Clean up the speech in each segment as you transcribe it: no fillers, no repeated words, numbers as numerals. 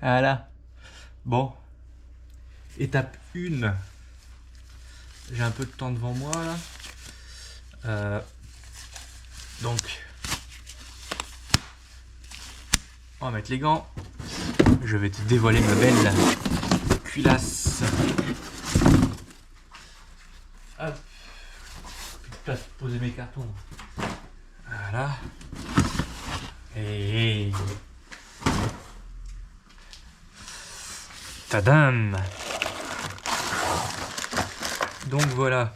Voilà. Bon. Étape 1. J'ai un peu de temps devant moi là. Donc, on va mettre les gants. Je vais te dévoiler ma belle culasse. Hop. Plus de place pour poser mes cartons. Voilà. Et tadam. Donc voilà.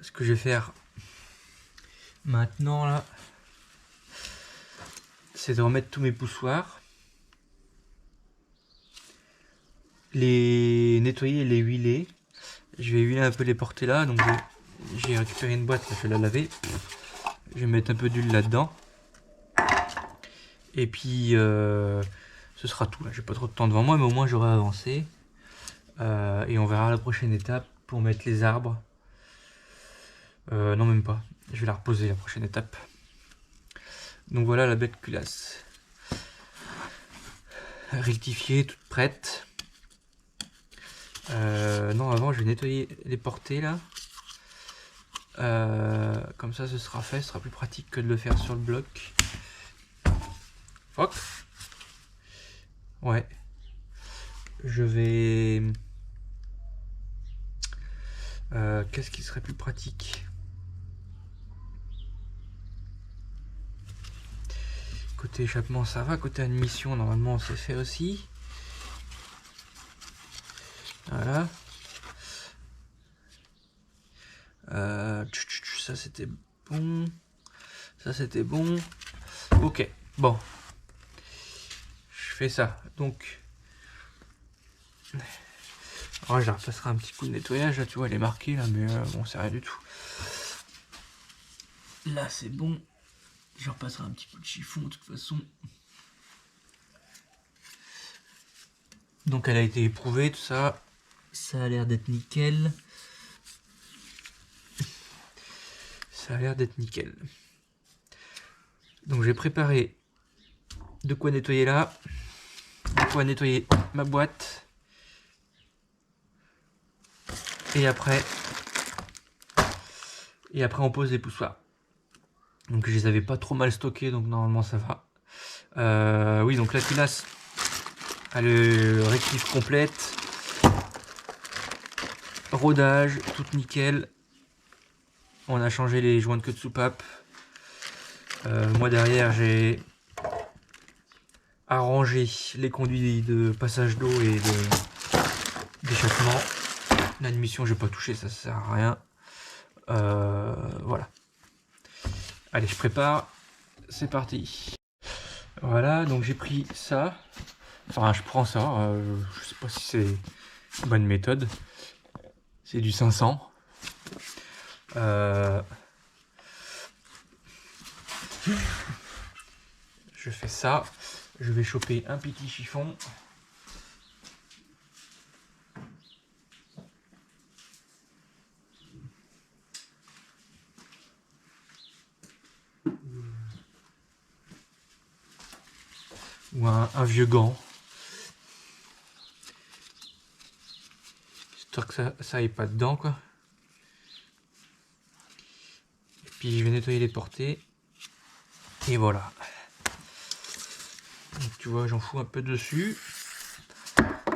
Ce que je vais faire maintenant là, c'est de remettre tous mes poussoirs, les nettoyer et les huiler. Je vais huiler un peu les portées là, donc j'ai récupéré une boîte, là, je vais la laver. Je vais mettre un peu d'huile là-dedans. Et puis ce sera tout là, j'ai pas trop de temps devant moi, mais au moins j'aurai avancé. Et on verra la prochaine étape pour mettre les arbres. Non, même pas, je vais la reposer la prochaine étape. Donc voilà la bête culasse. Rectifiée, toute prête. Non, avant je vais nettoyer les portées là. Comme ça ce sera fait, ce sera plus pratique que de le faire sur le bloc. Fuck. Ouais. Je vais... qu'est-ce qui serait plus pratique? Côté échappement ça va, côté admission normalement c'est fait aussi. Voilà. Ça c'était bon. Ça c'était bon. Ok, bon. Je fais ça. Donc... oh, je leur passerai un petit coup de nettoyage. Là tu vois elle est marquée là, mais bon c'est rien du tout. Là c'est bon. Je repasserai un petit coup de chiffon de toute façon. Donc elle a été éprouvée, tout ça. Ça a l'air d'être nickel. Ça a l'air d'être nickel. Donc j'ai préparé de quoi nettoyer là. De quoi nettoyer ma boîte. Et après on pose les poussoirs. Donc je les avais pas trop mal stockés, donc normalement ça va. Oui, donc la culasse, elle est rectif complète. Rodage, toute nickel. On a changé les joints de queue de soupape. Moi derrière j'ai arrangé les conduits de passage d'eau et d'échappement. L'admission j'ai pas touché, ça sert à rien. Voilà. Allez, je prépare. C'est parti. Voilà, donc j'ai pris ça. Enfin, je prends ça. Je sais pas si c'est une bonne méthode. C'est du 500. Je fais ça. Je vais choper un petit chiffon. Ou un vieux gant. Histoire que ça aille pas dedans, quoi. Et puis je vais nettoyer les portées. Et voilà. Donc tu vois, j'en fous un peu dessus. Hop,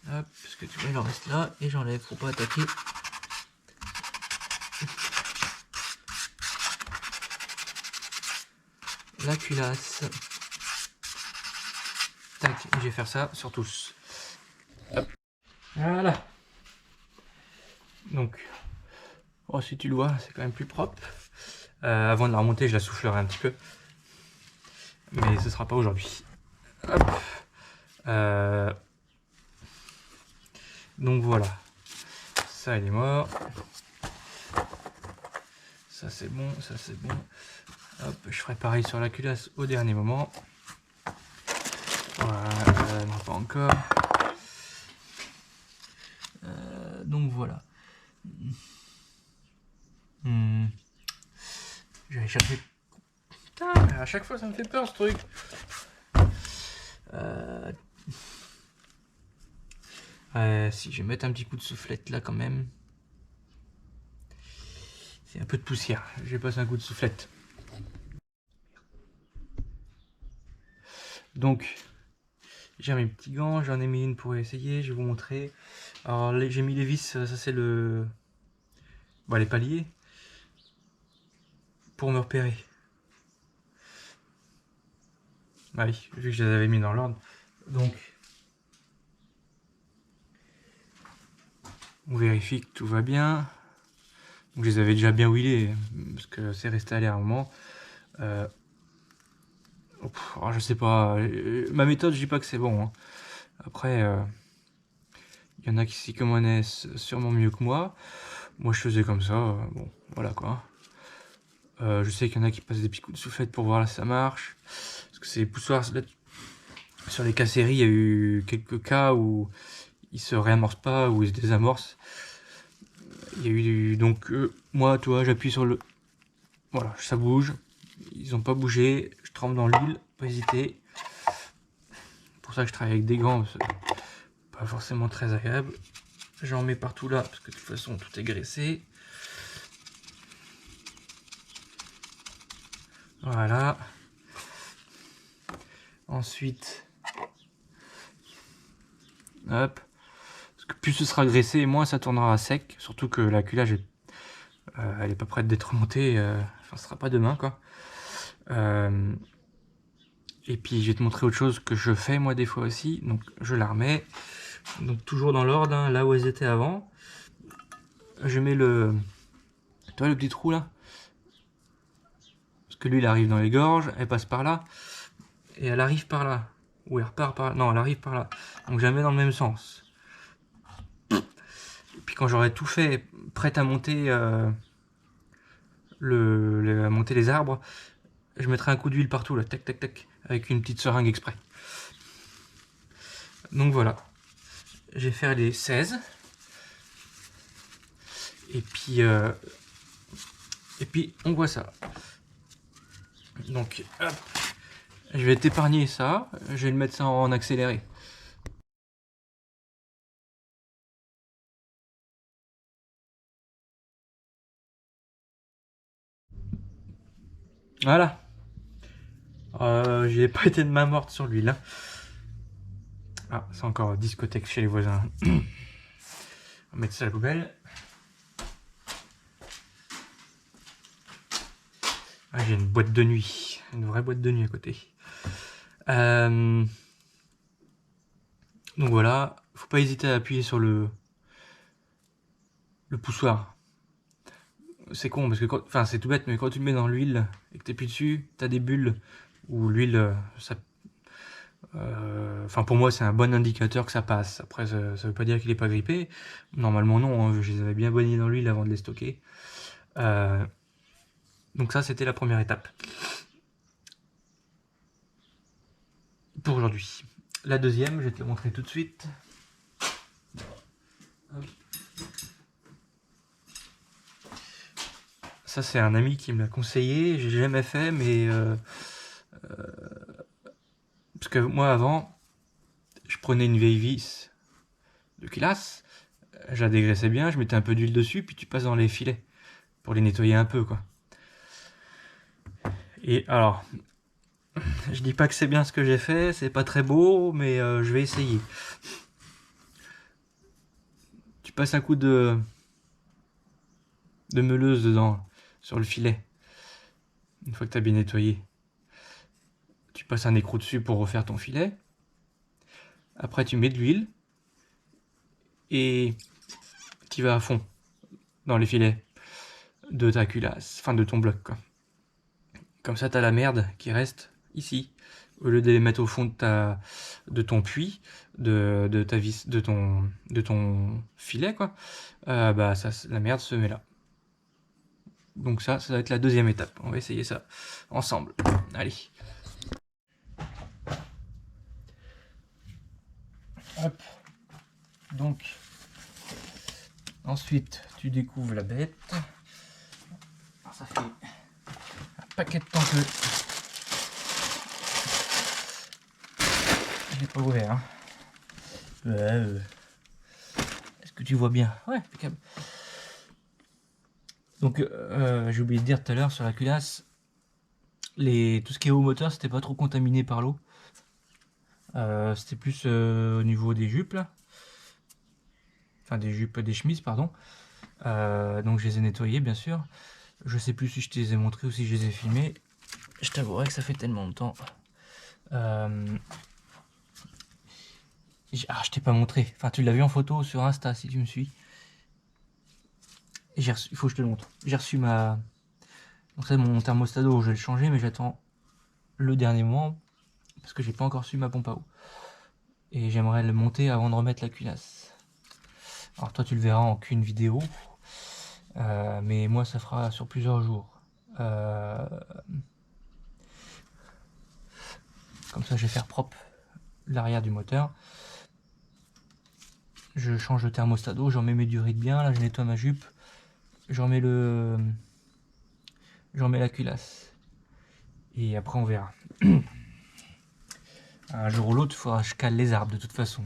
parce que tu vois, il en reste là. Et j'enlève pour pas attaquer. La culasse. Tac, je vais faire ça sur tous. Hop. Voilà. Donc, oh, si tu le vois, c'est quand même plus propre. Avant de la remonter, je la soufflerai un petit peu. Mais ce sera pas aujourd'hui. Donc voilà. Ça, il est mort. Ça, c'est bon. Ça, c'est bon. Hop, je ferai pareil sur la culasse au dernier moment. Voilà, non, pas encore. Donc voilà. Je vais chercher. À chaque fois, ça me fait peur ce truc. Si je vais mettre un petit coup de soufflette là quand même. C'est un peu de poussière. Je vais passer un coup de soufflette. Donc, j'ai mes petits gants. J'en ai mis une pour essayer. Je vais vous montrer. Alors, j'ai mis les vis. Ça, c'est le... Bon, les paliers. Pour me repérer. Ah oui, vu que je les avais mis dans l'ordre. Donc, on vérifie que tout va bien. Donc, je les avais déjà bien huilés, parce que c'est resté à l'air un moment. Alors, je sais pas, ma méthode, je dis pas que c'est bon. Hein. Après, il y en a qui s'y connaissent sûrement mieux que moi. Moi, je faisais comme ça. Bon, voilà quoi. Je sais qu'il y en a qui passent des petits coups de soufflette pour voir si ça marche. Parce que c'est les poussoirs. Là, sur les casseries, il y a eu quelques cas où ils se réamorcent pas, où ils se désamorcent. Il y a eu donc moi, tu vois, j'appuie sur le. Voilà, ça bouge. Ils ont pas bougé. Je trempe dans l'huile, pas hésiter. C'est pour ça que je travaille avec des gants. Pas forcément très agréable. J'en mets partout là, parce que de toute façon, tout est graissé. Voilà. Ensuite, hop. Parce que plus ce sera graissé, moins ça tournera à sec. Surtout que la culage, elle est pas prête d'être montée. Enfin, ce sera pas demain, quoi. Et puis, je vais te montrer autre chose que je fais, moi, des fois aussi. Donc, je la remets. Donc, toujours dans l'ordre, hein, là où elles étaient avant. Je mets le... Tu vois le petit trou, là? Parce que lui, il arrive dans les gorges. Elle passe par là. Et elle arrive par là. Ou elle repart par là. Non, elle arrive par là. Donc, je la mets dans le même sens. Et puis, quand j'aurai tout fait, prête à monter... à monter les arbres, je mettrai un coup d'huile partout là, tac tac tac, avec une petite seringue exprès. Donc voilà, je vais faire les 16. Et puis on voit ça. Donc hop, je vais t'épargner ça, je vais le mettre ça en accéléré. Voilà. J'ai pas été de main morte sur lui là. Ah, c'est encore discothèque chez les voisins. On va mettre ça à la poubelle. Ah, j'ai une boîte de nuit, une vraie boîte de nuit à côté. Donc voilà, faut pas hésiter à appuyer sur le poussoir. C'est con parce que enfin c'est tout bête, mais quand tu le mets dans l'huile et que tu appuies dessus, tu as des bulles où l'huile, enfin pour moi c'est un bon indicateur que ça passe. Après ça veut pas dire qu'il est pas grippé. Normalement non, hein, je les avais bien baignés dans l'huile avant de les stocker. Donc ça c'était la première étape pour aujourd'hui. La deuxième, je vais te la montrer tout de suite. Ça c'est un ami qui me l'a conseillé, j'ai jamais fait, mais parce que moi avant, je prenais une vieille vis de culasse, je la dégraissais bien, je mettais un peu d'huile dessus, puis tu passes dans les filets pour les nettoyer un peu, quoi. Et alors, je dis pas que c'est bien ce que j'ai fait, c'est pas très beau, mais je vais essayer. Tu passes un coup de meuleuse dedans, sur le filet, une fois que tu as bien nettoyé. Tu passes un écrou dessus pour refaire ton filet. Après, tu mets de l'huile et tu vas à fond dans les filets de ta culasse, enfin de ton bloc, quoi. Comme ça, tu as la merde qui reste ici. Au lieu de les mettre au fond de ton puits, de ta vis, de ton filet, quoi, bah la merde se met là. Donc ça va être la deuxième étape. On va essayer ça ensemble. Allez. Hop. Donc, ensuite, tu découvres la bête. Alors, ça fait un paquet de temps que l'ai pas ouvert. Hein. Est-ce que tu vois bien? Ouais, impeccable. Donc, j'ai oublié de dire tout à l'heure sur la culasse, tout ce qui est haut moteur, c'était pas trop contaminé par l'eau. C'était plus au niveau des jupes là. Enfin, des jupes, des chemises, pardon. Donc, je les ai nettoyées, bien sûr. Je sais plus si je te les ai montrés ou si je les ai filmés. Je t'avouerai que ça fait tellement de temps. Je t'ai pas montré. Enfin, tu l'as vu en photo sur Insta si tu me suis. Et il faut que je te le montre. J'ai reçu ma. Donc, ça, mon thermostat d'eau, je vais le changer, mais j'attends le dernier moment parce que j'ai pas encore reçu ma pompe à eau. Et j'aimerais le monter avant de remettre la culasse. Alors, toi, tu le verras en qu'une vidéo. Mais moi, ça fera sur plusieurs jours. Comme ça, je vais faire propre l'arrière du moteur. Je change le thermostat d'eau, j'en mets mes durées de bien, là je nettoie ma jupe, j'en mets la culasse. Et après on verra. Un jour ou l'autre, il faudra que je cale les arbres de toute façon.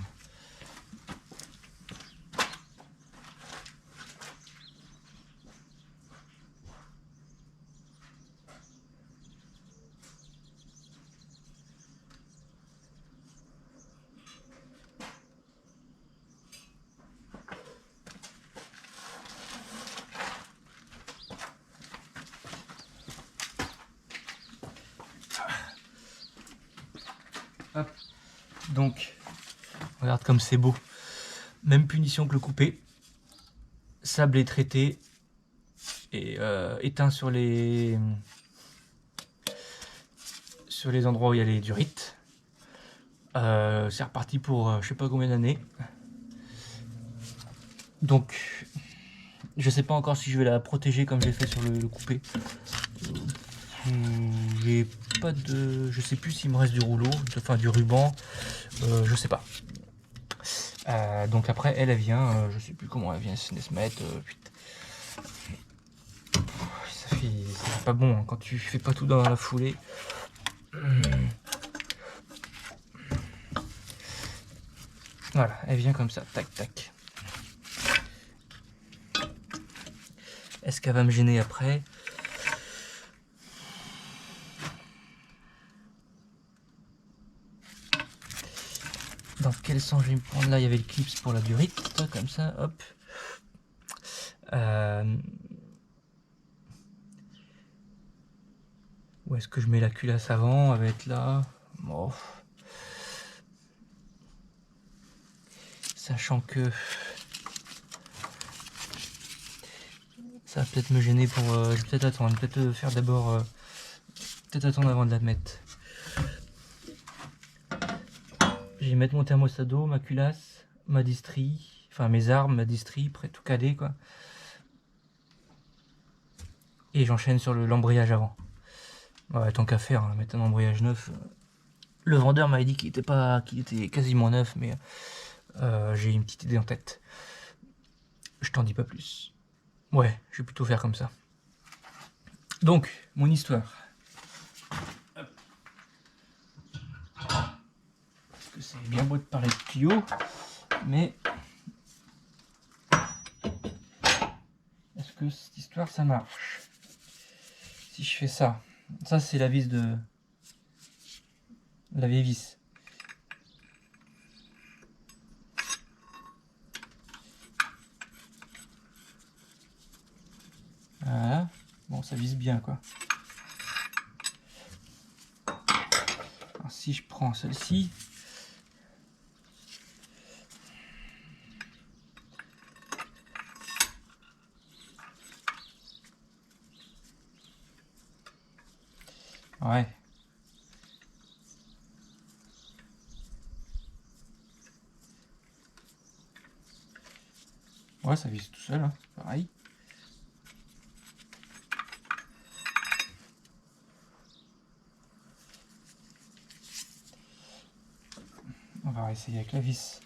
Hop. Donc, regarde comme c'est beau. Même punition que le coupé. Sablé traité et éteint sur les endroits où il y a les durites. C'est reparti pour je sais pas combien d'années. Donc, je sais pas encore si je vais la protéger comme j'ai fait sur le coupé. J'ai pas de. Je sais plus s'il me reste du rouleau, enfin du ruban, je sais pas. Donc après, elle vient, je sais plus comment elle vient se mettre. Ça fait pas bon hein, quand tu fais pas tout dans la foulée. Voilà, elle vient comme ça, tac tac. Est-ce qu'elle va me gêner après? Dans quel sens je vais me prendre? Là, il y avait le clips pour la durite, comme ça, hop. Où est-ce que je mets la culasse avant? Elle va être là. Bon. Sachant que ça va peut-être me gêner pour... je vais peut-être attendre, peut-être faire d'abord... peut-être attendre avant de la mettre. Je vais mettre mon thermostat d'eau, ma culasse, ma distrie, enfin mes armes, ma distrie, prêt tout calé quoi. Et j'enchaîne sur l'embrayage avant. Ouais, tant qu'à faire, hein, mettre un embrayage neuf. Le vendeur m'avait dit qu'il était quasiment neuf, mais j'ai une petite idée en tête. Je t'en dis pas plus. Ouais, je vais plutôt faire comme ça. Donc, mon histoire. Parce que c'est bien beau de parler de tuyaux, mais est-ce que cette histoire ça marche? Si je fais ça, ça c'est la vis de la vieille vis. Voilà, bon ça vise bien quoi. Alors, si je prends celle-ci, ouais. Ouais, ça vise tout seul, hein. Pareil. On va essayer avec la vis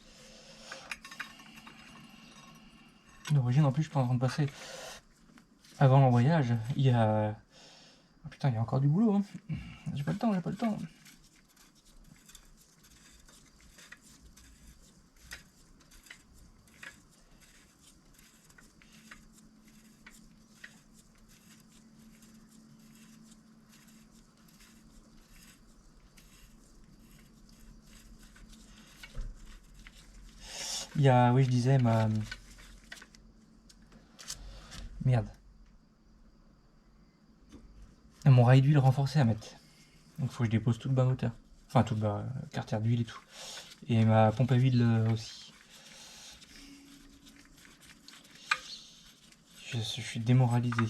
d'origine. En plus, je suis pas en train de passer avant l'embrayage. Il y a... Oh, putain, il y a encore du boulot. Hein. J'ai pas le temps, j'ai pas le temps. Il y a, oui, je disais, ma... Merde. Mon rail d'huile renforcé à mettre. Donc, faut que je dépose tout le bas moteur. Enfin, tout le bas, carter d'huile et tout. Et ma pompe à huile aussi. Je suis démoralisé.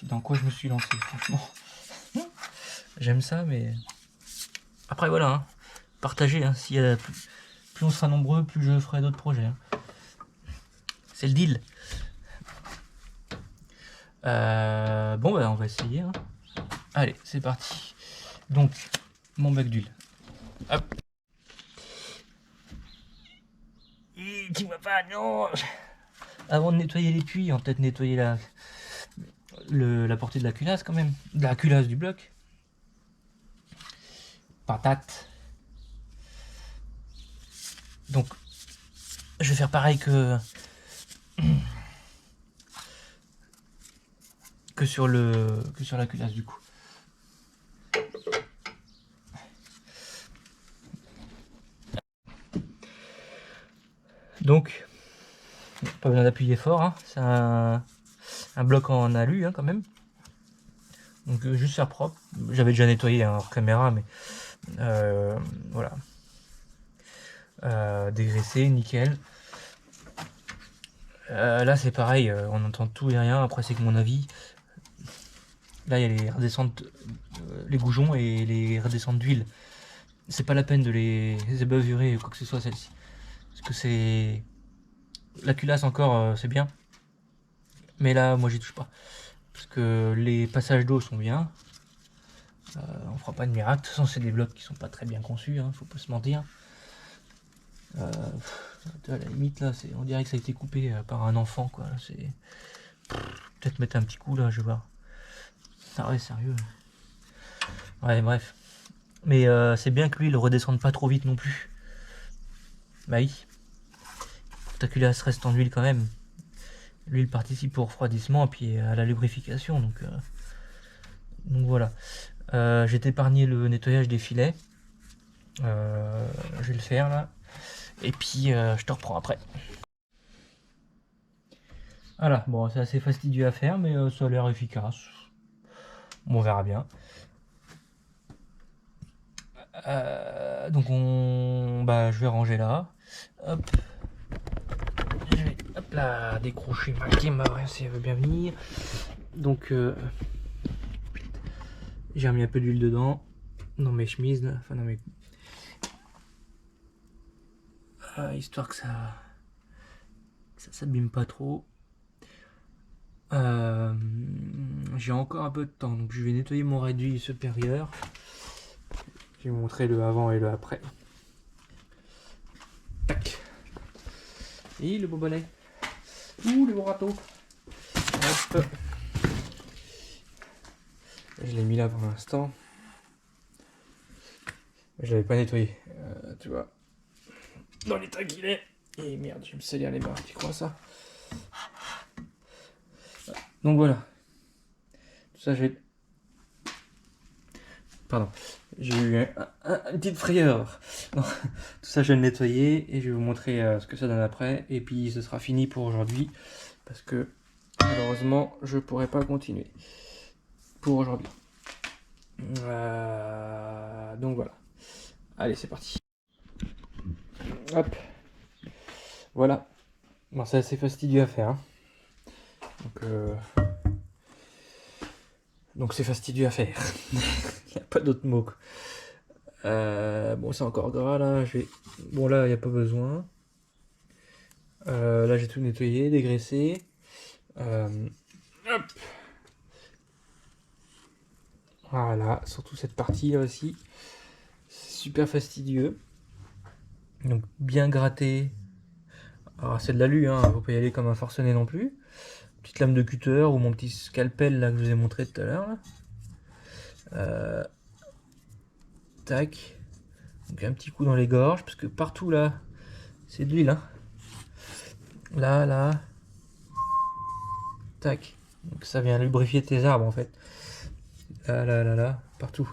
Dans quoi je me suis lancé, franchement. J'aime ça, mais... Après, voilà, hein. Partagez, hein. S'il y a plus on sera nombreux, plus je ferai d'autres projets. Hein. C'est le deal. Bon, bah, on va essayer. Hein. Allez, c'est parti. Donc, mon bac d'huile. Hop. Dis-moi pas, non. Avant de nettoyer les puits, on va peut-être nettoyer la portée de la culasse quand même. De la culasse du bloc. Patate. Donc, je vais faire pareil que sur la culasse du coup. Donc, pas besoin d'appuyer fort, hein. C'est un bloc en alu hein, quand même. Donc juste faire propre. J'avais déjà nettoyé hein, hors caméra, mais voilà. Dégraissé, nickel. Là c'est pareil, on entend tout et rien. Après c'est que mon avis. Là il y a les redescentes, les goujons et les redescentes d'huile. C'est pas la peine de les ébavurer ou quoi que ce soit celle-ci. Parce que c'est... La culasse encore c'est bien. Mais là moi j'y touche pas. Parce que les passages d'eau sont bien. On fera pas de miracle. De toute façon c'est des blocs qui sont pas très bien conçus, hein, faut pas se mentir. À la limite là, on dirait que ça a été coupé par un enfant quoi. C'est peut-être mettre un petit coup là, je vais voir. Ah ouais, sérieux. Ouais, bref. Mais c'est bien que lui, il redescende pas trop vite non plus. Bah oui. Ta culasse reste en huile quand même. L'huile participe au refroidissement et puis à la lubrification. Donc voilà. J'ai épargné le nettoyage des filets. Je vais le faire là. Et puis je te reprends après. Voilà, bon c'est assez fastidieux à faire mais ça a l'air efficace. Bon, on verra bien. Donc je vais ranger là. Hop. Je vais hop là décrocher ma caméra si elle veut bien venir. Donc j'ai remis un peu d'huile dedans. Dans mes chemises là. Enfin dans mes... histoire que ça s'abîme pas trop. J'ai encore un peu de temps, donc je vais nettoyer mon réduit supérieur. Je vais vous montrer le avant et le après. Tac. Et le beau balai. Ouh, le beau râteau. Hop. Je l'ai mis là pour l'instant. Je l'avais pas nettoyé, tu vois. Dans l'état qu'il est. Et merde, je vais me salir les mains, tu crois ça? Donc voilà. Tout ça, j'ai... Pardon. J'ai eu une petite frayeur. Non, tout ça, je vais le nettoyer et je vais vous montrer ce que ça donne après. Et puis, ce sera fini pour aujourd'hui. Parce que, malheureusement, je pourrai pas continuer pour aujourd'hui. Donc voilà. Allez, c'est parti. Hop. Voilà. Bon, c'est assez fastidieux à faire. Hein. Donc c'est fastidieux à faire. Il n'y a pas d'autre mot. Bon, c'est encore gras là. Bon, là, il n'y a pas besoin. Là, j'ai tout nettoyé, dégraissé. Hop. Voilà, surtout cette partie là aussi. C'est super fastidieux. Donc bien gratté. Alors c'est de l'alu, hein, faut pas y aller comme un forcené non plus. Petite lame de cutter ou mon petit scalpel là que je vous ai montré tout à l'heure. Tac. Donc un petit coup dans les gorges, parce que partout là, c'est de l'huile. Hein. Là. Tac. Donc ça vient lubrifier tes arbres en fait. Là, partout.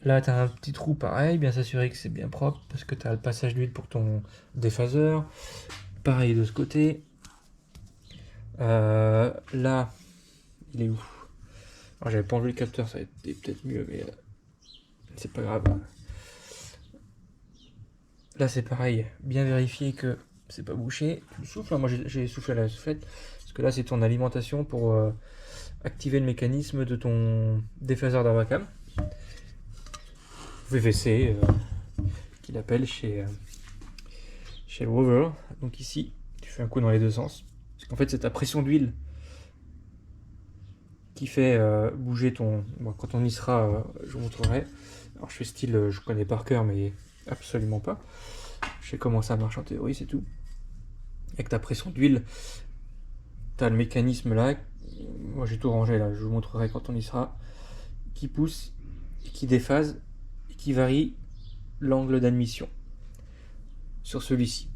Là, tu as un petit trou pareil, bien s'assurer que c'est bien propre parce que tu as le passage d'huile pour ton déphaseur. Pareil de ce côté. Là, il est où? Alors, j'avais pas enlevé le capteur, ça a été peut-être mieux, mais c'est pas grave. Là, c'est pareil, bien vérifier que c'est pas bouché. Tu le souffles, hein. Moi j'ai soufflé à la soufflette parce que là, c'est ton alimentation pour activer le mécanisme de ton déphaseur d'Arbacam. VVC, qu'il appelle chez le Rover. Donc ici, tu fais un coup dans les deux sens. Parce qu'en fait, c'est ta pression d'huile qui fait bouger ton... Bon, quand on y sera, je vous montrerai. Alors je fais style, je connais par cœur, mais absolument pas. Je sais comment ça marche en théorie, c'est tout. Avec ta pression d'huile, tu as le mécanisme là. Moi j'ai tout rangé là, je vous montrerai quand on y sera. Qui pousse, et qui déphase, et qui varie l'angle d'admission sur celui-ci.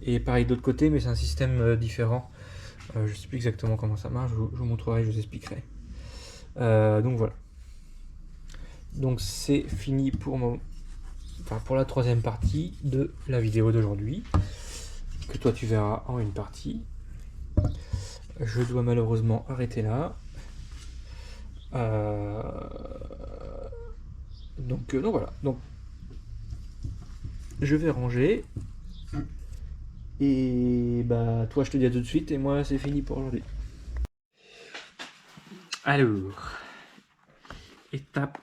Et pareil de l'autre côté, mais c'est un système différent. Je sais plus exactement comment ça marche, je vous montrerai, je vous expliquerai. Donc voilà. Donc c'est fini pour la troisième partie de la vidéo d'aujourd'hui, que toi tu verras en une partie. Je dois malheureusement arrêter là. Donc voilà. Donc je vais ranger. Et bah toi je te dis à tout de suite et moi c'est fini pour aujourd'hui. Alors, étape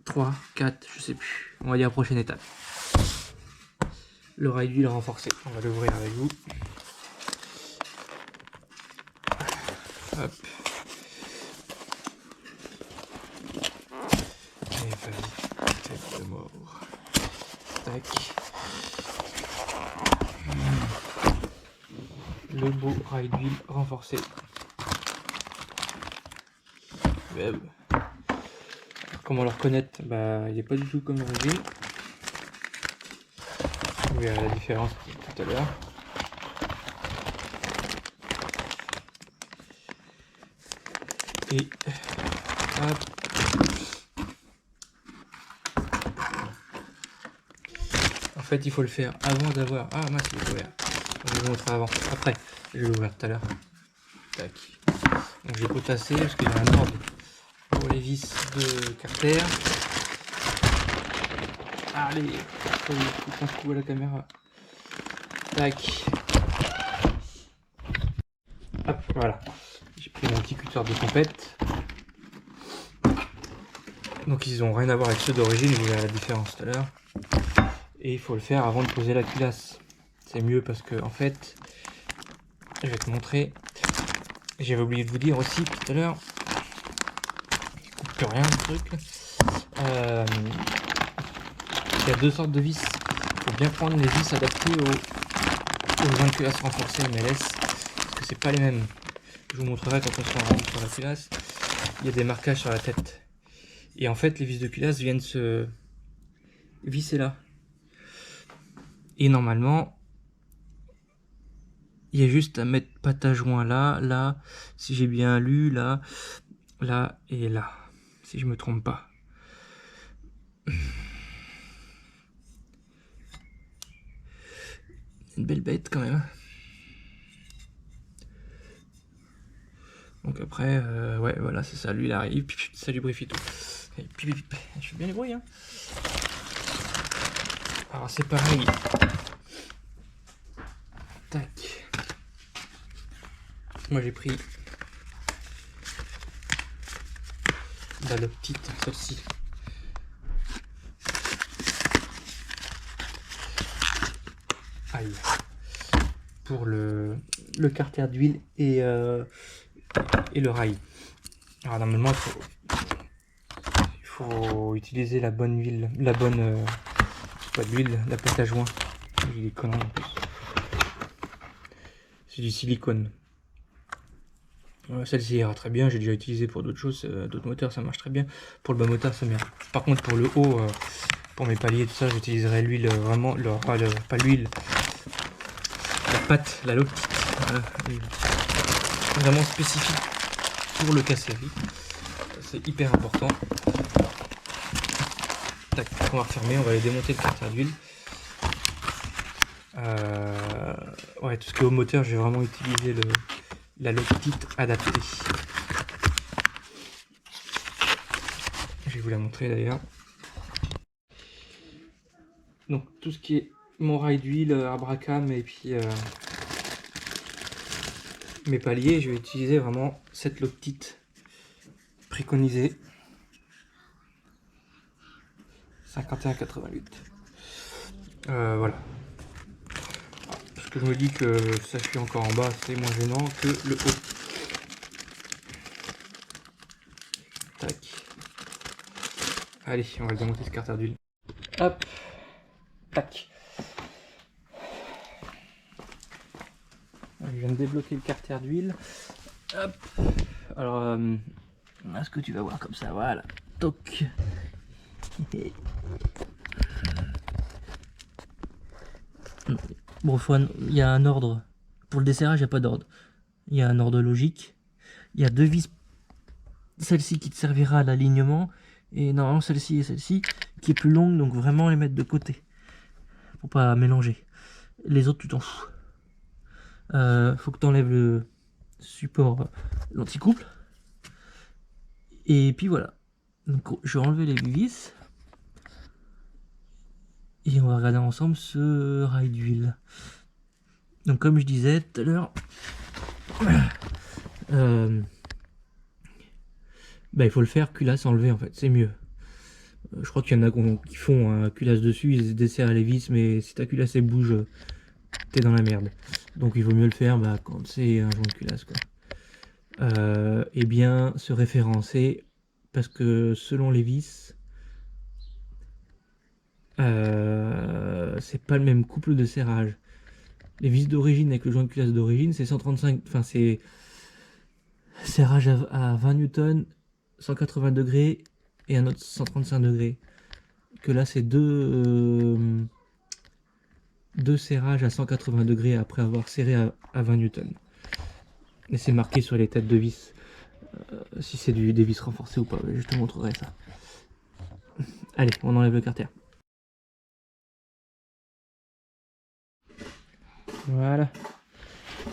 3, 4, je sais plus. On va dire prochaine étape. Le rail d'huile renforcé. On va l'ouvrir avec vous. Hop. Et vas-y, tête de mort. Tac. Le beau rail d'huile renforcé. Comment le reconnaître? Bah, il n'est pas du tout comme l'origine. Vous verrez la différence tout à l'heure. Et hop. En fait, il faut le faire avant d'avoir... Ah mince, il est ouvert. Je vais vous montrer avant. Après, je vais l'ouvrir tout à l'heure. Tac. Donc j'ai potassé parce qu'il y a un ordre pour les vis de carter. Allez, faut un coup à la caméra. Tac. Hop, voilà. J'ai pris mon petit cutter de compète. Donc ils n'ont rien à voir avec ceux d'origine, vous verrez la différence tout à l'heure. Et il faut le faire avant de poser la culasse. C'est mieux parce que en fait, je vais te montrer. J'avais oublié de vous dire aussi tout à l'heure. Il coupe plus rien le truc. Il y a deux sortes de vis. Il faut bien prendre les vis adaptées aux joints de culasse renforcés MLS. Parce que c'est pas les mêmes. Je vous montrerai quand on sera rendu sur la culasse. Il y a des marquages sur la tête. Et en fait, les vis de culasse viennent se visser là. Et normalement, il y a juste à mettre pâte à joint là, là, si j'ai bien lu, là, là et là. Si je me trompe pas. Une belle bête quand même. Donc après, ouais, voilà, c'est ça. Lui, il arrive, ça lubrifie tout. Je fais bien les bruits, hein. Alors c'est pareil. Tac. Moi j'ai pris la petite, celle-ci. Aïe. Pour le carter d'huile et le rail. Alors normalement il faut utiliser la bonne huile, la bonne pas de l'huile, la pâte à joint. Il est connerie en plus. C'est du silicone. Celle-ci ira très bien, j'ai déjà utilisé pour d'autres choses, d'autres moteurs, ça marche très bien. Pour le bas moteur, ça merde. Par contre, pour le haut, pour mes paliers, tout ça, j'utiliserai l'huile vraiment, pas l'huile, la pâte, la low. Voilà, vraiment spécifique pour le K-Series. C'est hyper important. Tac, on va refermer, on va aller démonter le carter d'huile. Ouais, tout ce qui est au moteur, j'ai vraiment utilisé la Loctite adaptée. Je vais vous la montrer d'ailleurs. Donc tout ce qui est mon rail d'huile, Abracam et puis mes paliers, je vais utiliser vraiment cette Loctite préconisée. 51,88. Voilà. Parce que je me dis que ça fuit encore en bas, c'est moins gênant que le haut. Tac. Allez, on va démonter ce carter d'huile. Hop. Tac. Je viens de débloquer le carter d'huile. Hop. Alors, est-ce que tu vas voir comme ça? Voilà. Toc. Bon, il y a un ordre. Pour le desserrage, il n'y a pas d'ordre. Il y a un ordre logique. Il y a deux vis. Celle-ci qui te servira à l'alignement. Et normalement, celle-ci et celle-ci qui est plus longue. Donc vraiment les mettre de côté. Pour pas mélanger. Les autres, tu t'en fous. Faut que tu enlèves le support, l'anticouple. Et puis voilà. Donc je vais enlever les vis. Et on va regarder ensemble ce rail d'huile. Donc comme je disais tout à l'heure, il faut le faire culasse enlevé en fait, c'est mieux. Je crois qu'il y en a qui font un culasse dessus, ils desserrent les vis, mais si ta culasse elle bouge, t'es dans la merde. Donc il vaut mieux le faire quand c'est un joint de culasse quoi. Et bien se référencer, parce que selon les vis, c'est pas le même couple de serrage. Les vis d'origine avec le joint de culasse d'origine, c'est 135, enfin c'est serrage à 20 newtons, 180 degrés et un autre 135 degrés. Que là c'est deux serrages à 180 degrés après avoir serré à 20 newtons. Et c'est marqué sur les têtes de vis si c'est des vis renforcées ou pas. Je te montrerai ça. Allez, on enlève le carter. Voilà,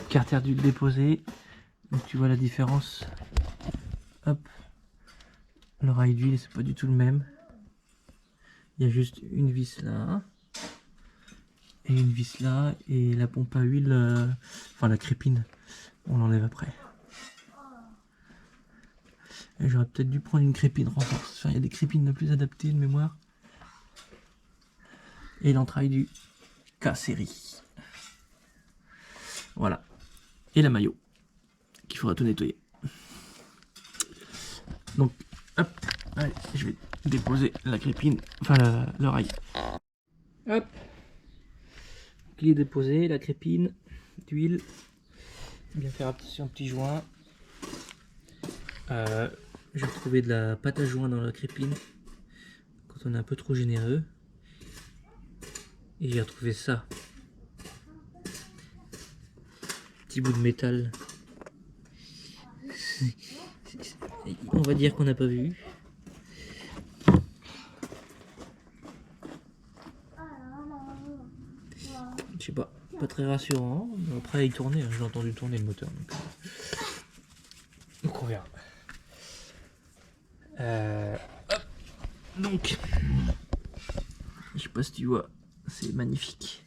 carter d'huile déposé. Donc tu vois la différence. Hop, le rail d'huile c'est pas du tout le même. Il y a juste une vis là et une vis là, et la pompe à huile, enfin la crépine, on l'enlève après. J'aurais peut-être dû prendre une crépine renforcée. Enfin, il y a des crépines plus adaptées de mémoire. Et l'entraille du K-Series. Voilà. Et la maillot, qu'il faudra tout nettoyer. Donc, hop, allez, je vais déposer la crépine, enfin le rail. Hop, il est déposé, la crépine d'huile. Bien faire attention, un petit joint. J'ai trouvé de la pâte à joint dans la crépine quand on est un peu trop généreux. Et j'ai retrouvé ça. Petit bout de métal. On va dire qu'on n'a pas vu. Je sais pas très rassurant. Mais après il tournait, j'ai entendu tourner le moteur. Donc on verra. Hop. Donc, je sais pas si tu vois, c'est magnifique.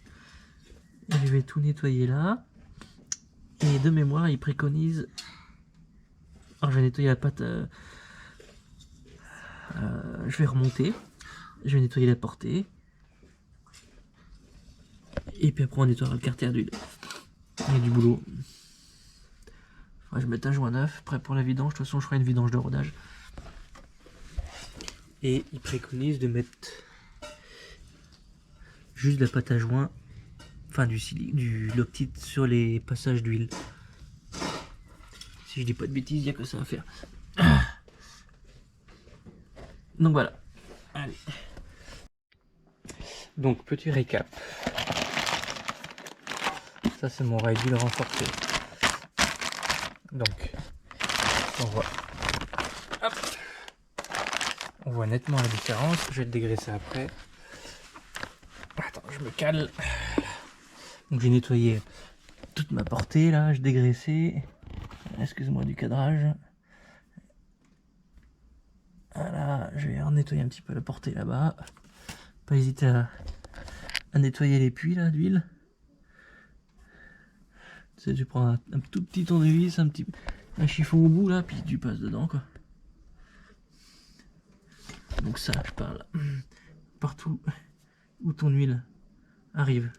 Je vais tout nettoyer là. Et de mémoire, il préconise. Alors je vais nettoyer la pâte. Je vais remonter. Je vais nettoyer la portée. Et puis après on nettoiera le carter d'huile. Il y a du boulot. Faudrait que je mette un joint neuf, prêt pour la vidange. De toute façon je ferai une vidange de rodage. Et il préconise de mettre juste de la pâte à joint, enfin du Loctite sur les passages d'huile. Si je dis pas de bêtises, il n'y a que ça à faire. Donc voilà. Allez. Donc petit récap. Ça c'est mon rail d'huile renforcé. Donc, on voit, hop, on voit nettement la différence. Je vais le dégraisser après. Attends, je me cale. Donc j'ai nettoyé toute ma portée là, je dégraissais. Excuse-moi du cadrage. Voilà, je vais nettoyer un petit peu la portée là-bas. Pas hésiter à nettoyer les puits là d'huile. Tu sais, tu prends un tout petit tournevis, un chiffon au bout là, puis tu passes dedans quoi. Donc ça, je parle partout où ton huile arrive.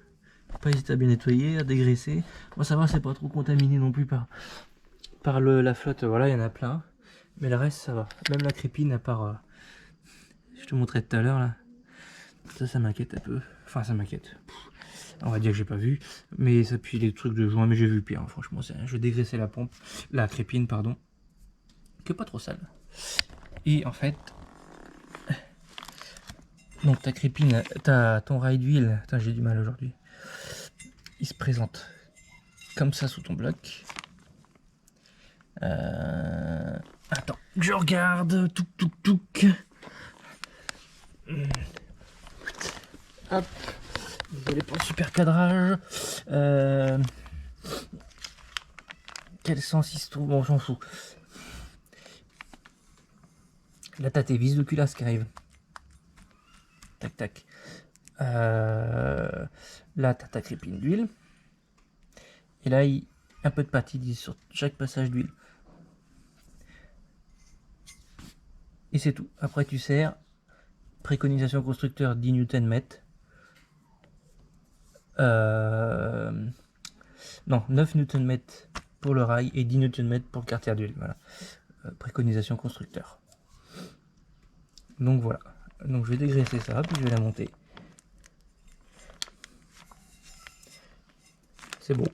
Pas hésiter à bien nettoyer, à dégraisser. Moi ça va, c'est pas trop contaminé non plus par la flotte. Voilà, il y en a plein. Mais le reste ça va. Même la crépine à part... je te montrais tout à l'heure là. Ça m'inquiète un peu. Enfin ça m'inquiète. On va dire que j'ai pas vu. Mais ça puis les trucs de joint, mais j'ai vu pire. Hein. Franchement, je vais dégraisser la crépine, pardon. Que pas trop sale. Et en fait... donc ta crépine, ton rail d'huile, j'ai du mal aujourd'hui. Il se présente comme ça sous ton bloc. Attends, je regarde. Touc. Hop. Désolé pour le super cadrage. Quel sens il se trouve? Bon, j'en fous. Là, t'as tes vis de culasse qui arrivent. Tac. Là, t'as ta crépine d'huile. Et là, un peu de pâte, il dit sur chaque passage d'huile. Et c'est tout. Après, tu serres. Préconisation constructeur 10 Nm. Non, 9 Nm pour le rail et 10 Nm pour le quartier d'huile. Voilà. Préconisation constructeur. Donc voilà. Donc je vais dégraisser ça, puis je vais la monter. C'est bon.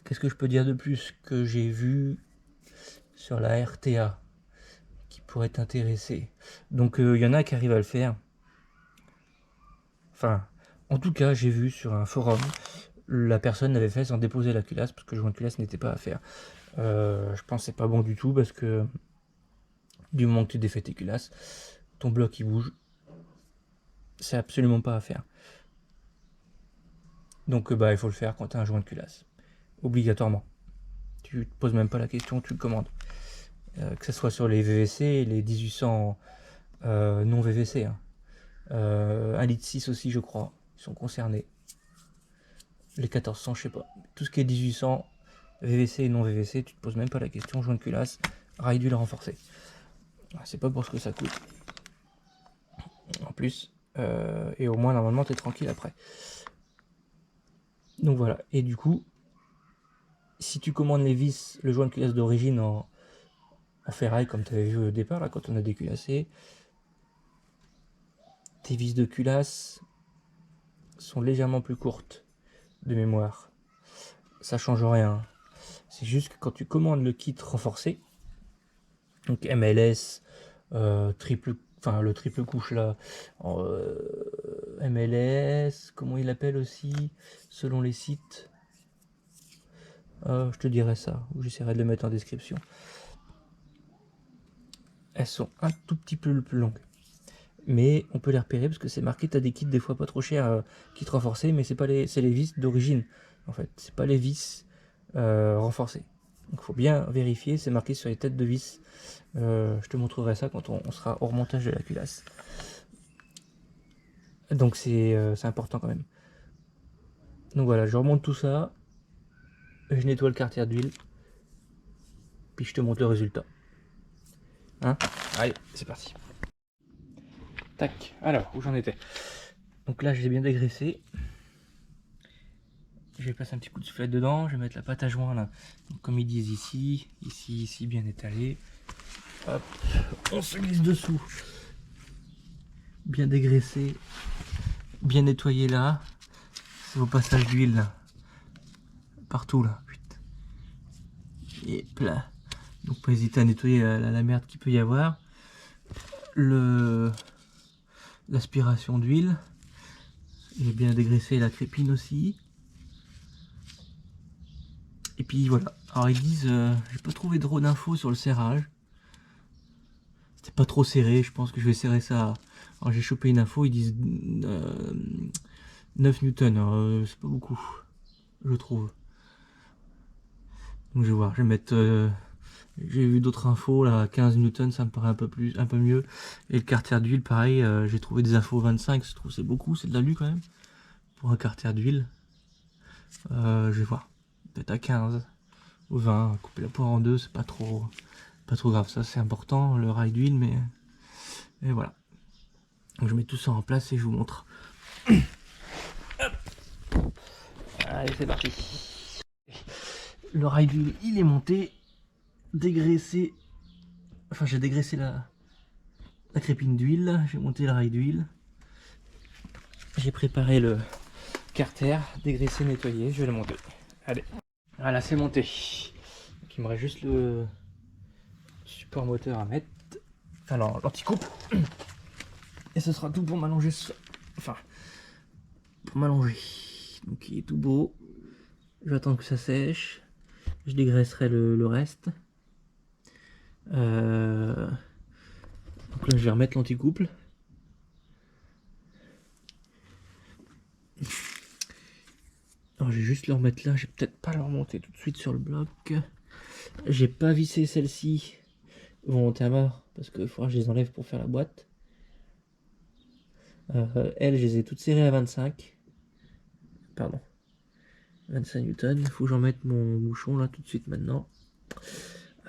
Qu'est-ce que je peux dire de plus que j'ai vu sur la RTA qui pourrait t'intéresser? Donc il y en a qui arrivent à le faire. Enfin, en tout cas, j'ai vu sur un forum, la personne l'avait fait sans déposer la culasse, parce que le joint de culasse n'était pas à faire. Je pense que c'est pas bon du tout, parce que du moment que tu défais tes culasses, ton bloc il bouge. C'est absolument pas à faire. Donc il faut le faire quand tu as un joint de culasse. Obligatoirement. Tu te poses même pas la question, tu le commandes. Que ce soit sur les VVC et les 1800 non VVC. Hein. 1,6 litre aussi, je crois, ils sont concernés. Les 1400, je sais pas. Tout ce qui est 1800, VVC et non VVC, tu te poses même pas la question. Joint de culasse, rail d'huile renforcé. C'est pas pour ce que ça coûte. En plus, et au moins normalement tu es tranquille après. Donc voilà, et du coup, si tu commandes les vis, le joint de culasse d'origine en ferraille, comme tu avais vu au départ, là, quand on a déculassé, tes vis de culasse sont légèrement plus courtes de mémoire. Ça change rien. C'est juste que quand tu commandes le kit renforcé, donc MLS, le triple couche là, MLS, comment il l'appelle aussi, selon les sites. Je te dirai ça, ou j'essaierai de le mettre en description. Elles sont un tout petit peu plus longues. Mais on peut les repérer parce que c'est marqué, tu as des kits des fois pas trop chers, kits renforcés, mais c'est les vis d'origine. En fait, c'est pas les vis renforcés. Donc il faut bien vérifier, c'est marqué sur les têtes de vis. Je te montrerai ça quand on sera au remontage de la culasse. Donc c'est important quand même. Donc voilà, je remonte tout ça. Je nettoie le quartier d'huile. Puis je te montre le résultat. Hein? Allez, c'est parti. Tac, alors, où j'en étais? Donc là, je l'ai bien dégraissé. Je vais passer un petit coup de soufflette dedans. Je vais mettre la pâte à joint là. Donc, comme ils disent ici, bien étalé. Hop, on se glisse dessous. Bien dégraissé. Bien nettoyé là. C'est vos passages d'huile là. Partout là. Et plat. Donc pas hésiter à nettoyer la merde qu'il peut y avoir. L'aspiration d'huile. J'ai bien dégraissé la crépine aussi. Et puis voilà. Alors ils disent, j'ai pas trouvé trop d'infos sur le serrage. C'était pas trop serré, je pense que je vais serrer ça. Alors j'ai chopé une info, ils disent 9 newtons, c'est pas beaucoup, je trouve. Donc je vais voir, je vais mettre... j'ai vu d'autres infos, là, 15 newtons, ça me paraît un peu mieux. Et le carter d'huile, pareil, j'ai trouvé des infos 25, je trouve que c'est beaucoup, c'est de l'alu quand même. Pour un carter d'huile. Je vais voir, peut-être à 15 ou 20, couper la poire en deux, c'est pas trop grave, ça c'est important, le rail d'huile, mais... Et voilà. Donc je mets tout ça en place et je vous montre. Allez, c'est parti. Le rail d'huile, il est monté, dégraissé. Enfin, j'ai dégraissé la crépine d'huile, j'ai monté le rail d'huile. J'ai préparé le carter, dégraissé, nettoyé, je vais le monter. Allez. Voilà, c'est monté. Donc, il me reste juste le support moteur à mettre. Alors, l'anticoupe. Et ce sera tout pour m'allonger. Enfin, pour m'allonger. Donc, il est tout beau. Je vais attendre que ça sèche. Je dégraisserai le reste. Donc là, je vais remettre l'anticouple. Alors, je vais juste le remettre là. Je vais peut-être pas le remonter tout de suite sur le bloc. J'ai pas vissé celle-ci volontairement parce qu'il faudra que je les enlève pour faire la boîte. Elles, je les ai toutes serrées à 25. Pardon. 25 newtons. Il faut que j'en mette mon bouchon là tout de suite maintenant.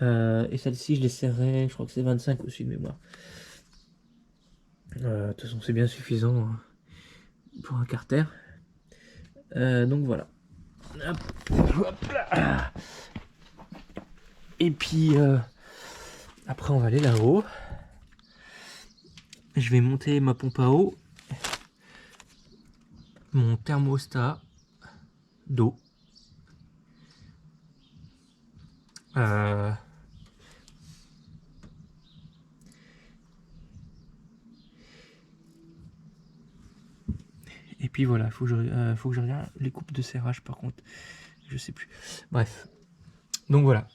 Et celle-ci, je les serrerai, je crois que c'est 25 aussi de mémoire. De toute façon, c'est bien suffisant hein, pour un carter. Donc voilà. Hop, hop là. Et puis, après, on va aller là-haut. Je vais monter ma pompe à eau, mon thermostat d'eau. Et puis voilà, faut que je regarde les coupes de serrage par contre, je sais plus. Bref, donc voilà.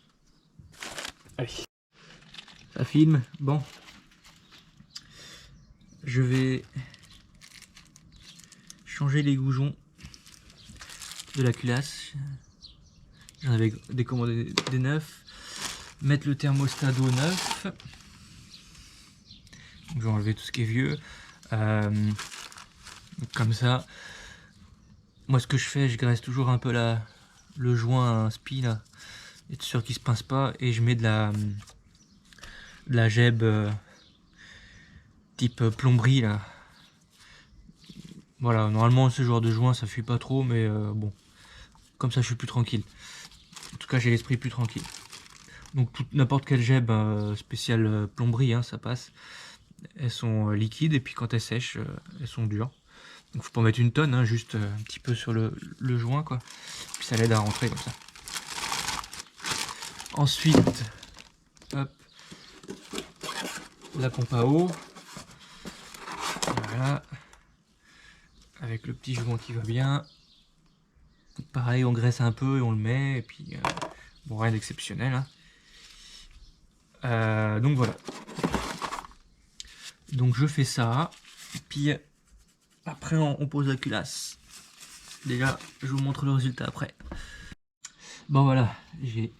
Allez, ça filme. Bon, je vais changer les goujons de la culasse. J'en avais décommandé des neufs. Mettre le thermostat d'eau neuf. Je vais enlever tout ce qui est vieux. Comme ça, moi ce que je fais, je graisse toujours un peu le joint spi là, être sûr qu'il se pince pas, et je mets de la gèbe type plomberie là. Voilà, normalement ce genre de joint ça fuit pas trop, mais bon, comme ça je suis plus tranquille. En tout cas j'ai l'esprit plus tranquille. Donc n'importe quelle gèbe spéciale plomberie, hein, ça passe. Elles sont liquides et puis quand elles sèchent, elles sont dures. Donc faut pas mettre une tonne, hein, juste un petit peu sur le joint quoi. Puis ça l'aide à rentrer comme ça. Ensuite, hop, la pompe à eau. Voilà. Avec le petit joint qui va bien. Pareil, on graisse un peu et on le met. Et puis, bon, rien d'exceptionnel. Hein. Donc voilà. Donc je fais ça. Et puis après, on pose la culasse. Déjà, je vous montre le résultat après. Bon voilà, j'ai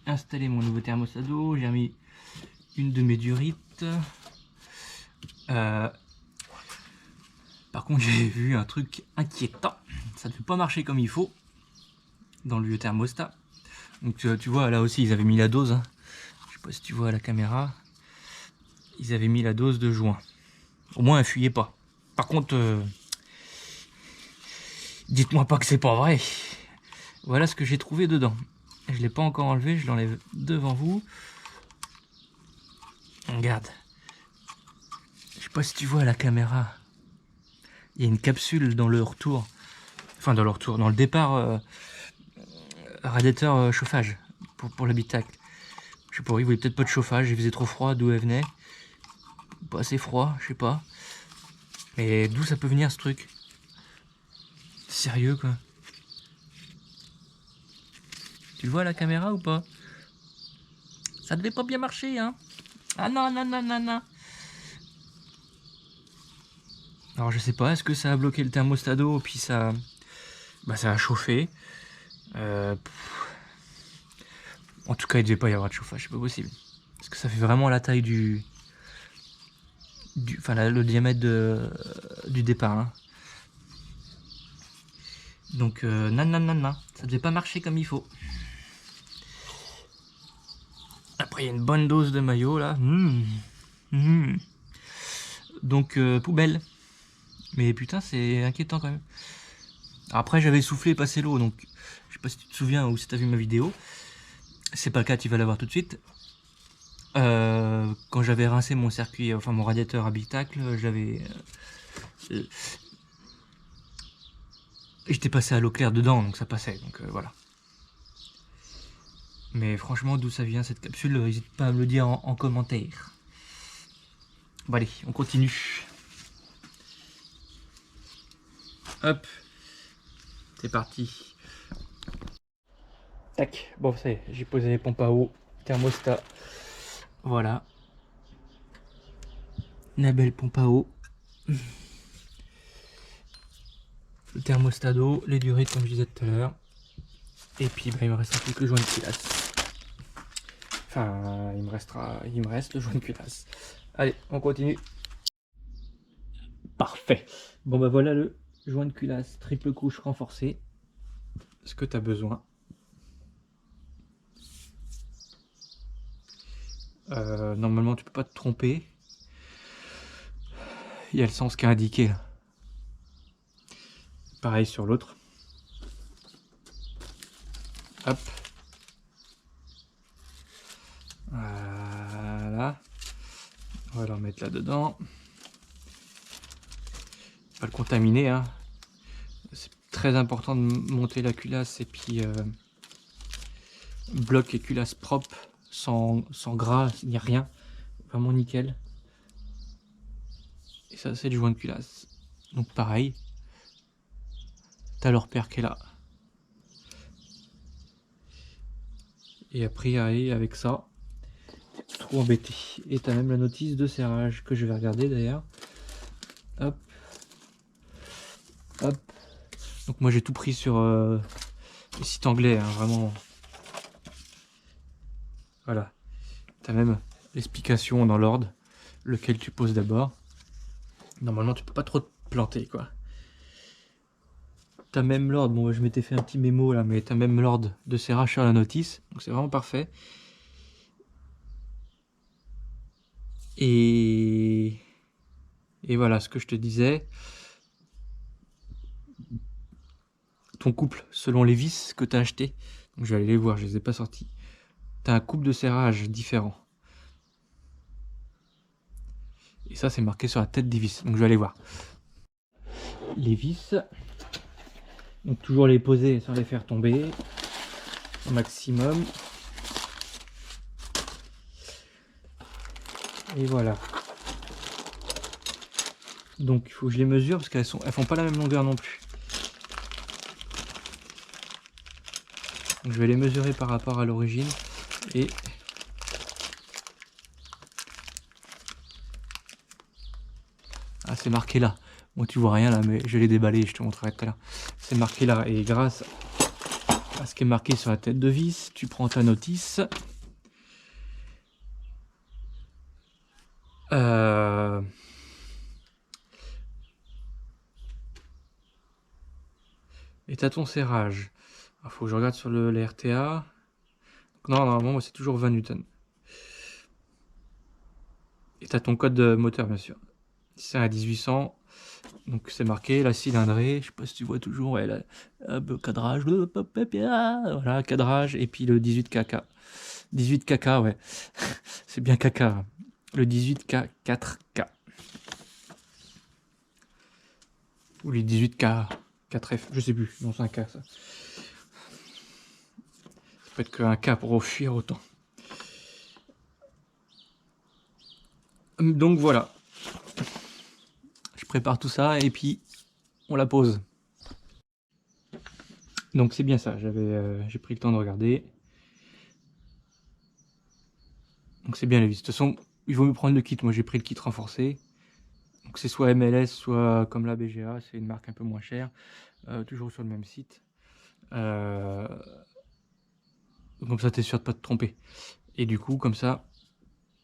installé mon nouveau thermostat d'eau. J'ai mis une de mes durites. Par contre, j'ai vu un truc inquiétant. Ça ne peut pas marcher comme il faut dans le vieux thermostat. Donc tu vois, là aussi, ils avaient mis la dose. Hein. Je sais pas si tu vois à la caméra. Ils avaient mis la dose de joint. Au moins, elle fuyait pas. Par contre, dites-moi pas que c'est pas vrai. Voilà ce que j'ai trouvé dedans. Je l'ai pas encore enlevé, je l'enlève devant vous. Regarde. Je sais pas si tu vois à la caméra. Il y a une capsule dans le retour. Enfin, dans le retour, dans le départ radiateur chauffage pour l'habitacle. Je sais pas, il voulait peut-être pas de chauffage, il faisait trop froid, d'où elle venait. Pas assez froid, je sais pas. Mais d'où ça peut venir ce truc? Sérieux quoi. Tu le vois à la caméra ou pas? Ça devait pas bien marcher, hein? Ah non, non, non, non, non. Alors je sais pas, est-ce que ça a bloqué le thermostat d'eau puis ça, ça a chauffé. En tout cas, il devait pas y avoir de chauffage, c'est pas possible. Parce que ça fait vraiment la taille le diamètre du départ. Hein. Donc nan nan nan nan, ça devait pas marcher comme il faut. Après il y a une bonne dose de maillot là. Donc poubelle. Mais putain c'est inquiétant quand même. Après j'avais soufflé et passé l'eau, donc je sais pas si tu te souviens ou si tu as vu ma vidéo. C'est pas le cas, tu vas la voir tout de suite. Quand j'avais rincé mon circuit, enfin mon radiateur habitacle, j'étais passé à l'eau claire dedans, donc ça passait, donc voilà. Mais franchement, d'où ça vient cette capsule, n'hésite pas à me le dire en commentaire. Bon allez, on continue. Hop, c'est parti. Tac, bon ça y est, j'ai posé les pompes à eau, thermostat. Voilà. La belle pompe à eau. Le thermostat d'eau, les durées comme je disais tout à l'heure. Et puis il me reste plus que le joint de culasse. Enfin, il me reste le joint de culasse. Allez, on continue. Parfait. Bon bah voilà le joint de culasse triple couche renforcée. Ce que tu as besoin. Normalement tu peux pas te tromper. Il y a le sens qui est indiqué là. Pareil sur l'autre. Hop. Voilà. On va le remettre là dedans. Pas le contaminer. Hein. C'est très important de monter la culasse et puis bloc et culasse propre, sans gras, il n'y a rien. Vraiment nickel. Et ça c'est du joint de culasse. Donc pareil. T'as le repère qui est là. Et après avec ça, t'es trop embêté. Et t'as même la notice de serrage que je vais regarder d'ailleurs. Hop. Hop. Donc moi j'ai tout pris sur le site anglais, hein, vraiment. Voilà. T'as même l'explication dans l'ordre, lequel tu poses d'abord. Normalement tu peux pas trop te planter quoi. T'as même l'ordre, bon je m'étais fait un petit mémo là, mais t'as même l'ordre de serrage sur la notice, donc c'est vraiment parfait. Et voilà ce que je te disais. Ton couple, selon les vis que tu as acheté, donc je vais aller les voir, je les ai pas sortis. Tu as un couple de serrage différent. Et ça c'est marqué sur la tête des vis, donc je vais aller voir. Les vis, donc toujours les poser sans les faire tomber au maximum. Et voilà. Donc il faut que je les mesure parce qu'elles font pas la même longueur non plus. Donc je vais les mesurer par rapport à l'origine et ah c'est marqué là. Bon tu vois rien là mais je vais les déballer, je te montrerai tout à l'heure. C'est marqué là et grâce à ce qui est marqué sur la tête de vis, tu prends ta notice. Et t'as ton serrage. Il faut que je regarde sur les RTA. Non, normalement, c'est toujours 20 newtons. Et t'as ton code de moteur, bien sûr. C'est un 1800. Donc c'est marqué la cylindrée. Je sais pas si tu vois toujours. Ouais, le cadrage. Voilà, cadrage. Et puis le 18kk. 18kk, ouais. C'est bien kk. Le 18k 4k. Ou les 18k 4f. Je sais plus. Non, c'est un k ça. Ça peut être qu'un k pour fuir autant. Donc voilà. Je prépare tout ça et puis on la pose. Donc c'est bien ça, j'ai pris le temps de regarder. Donc c'est bien les vis. De toute façon, il vaut mieux prendre le kit. Moi j'ai pris le kit renforcé. Donc c'est soit MLS, soit comme la BGA, c'est une marque un peu moins chère. Toujours sur le même site. Comme ça, tu es sûr de pas te tromper. Et du coup, comme ça,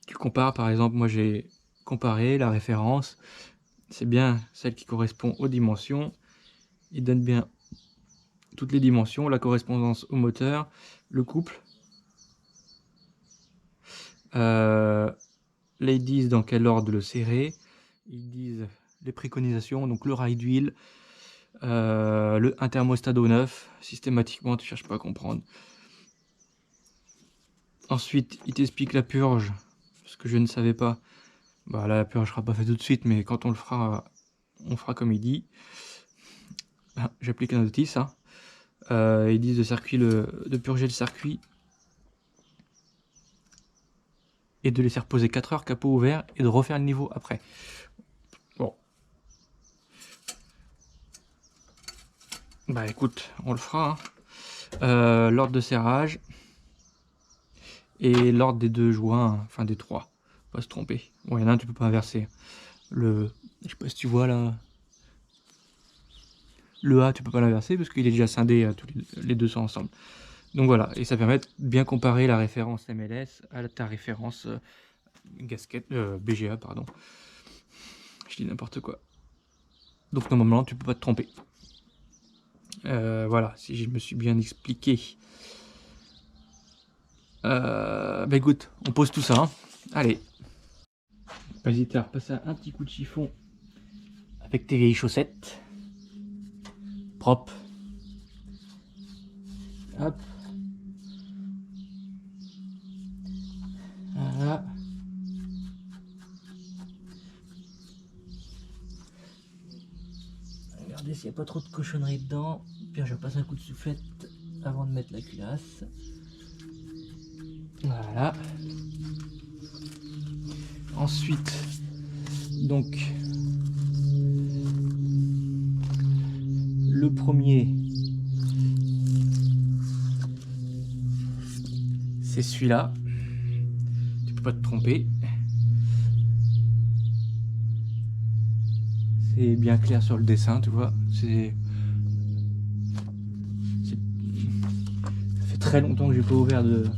tu compares. Par exemple, moi j'ai comparé la référence. C'est bien celle qui correspond aux dimensions. Il donne bien toutes les dimensions, la correspondance au moteur, le couple. Là, ils disent dans quel ordre le serrer. Ils disent les préconisations, donc le rail d'huile, le un thermostat d'eau neuf. Systématiquement, tu cherches pas à comprendre. Ensuite, il t'explique la purge, ce que je ne savais pas. Bah là, la purge sera pas faite tout de suite, mais quand on le fera, on fera comme il dit. Ah, j'applique la notice. Hein. Ils disent de purger le circuit et de laisser reposer 4 heures capot ouvert et de refaire le niveau après. Bon. Bah écoute, on le fera. Hein. L'ordre de serrage et l'ordre des 2 joints, enfin des 3. Pas se tromper. Bon, il y en a un, tu peux pas inverser. Je sais pas si tu vois là. Le A, tu peux pas l'inverser parce qu'il est déjà scindé tous les deux sont ensemble. Donc voilà, et ça permet de bien comparer la référence MLS à ta référence BGA, pardon. Je dis n'importe quoi. Donc normalement, tu peux pas te tromper. Voilà, si je me suis bien expliqué. Bah écoute, on pose tout ça. Hein. Allez. Pas hésiter à repasser un petit coup de chiffon avec tes vieilles chaussettes. Propre. Hop. Voilà. Regardez s'il n'y a pas trop de cochonneries dedans. Puis je repasse un coup de soufflette avant de mettre la culasse. Voilà. Ensuite, donc, le premier, c'est celui-là. Tu peux pas te tromper. C'est bien clair sur le dessin, tu vois. Ça fait très longtemps que j'ai pas ouvert de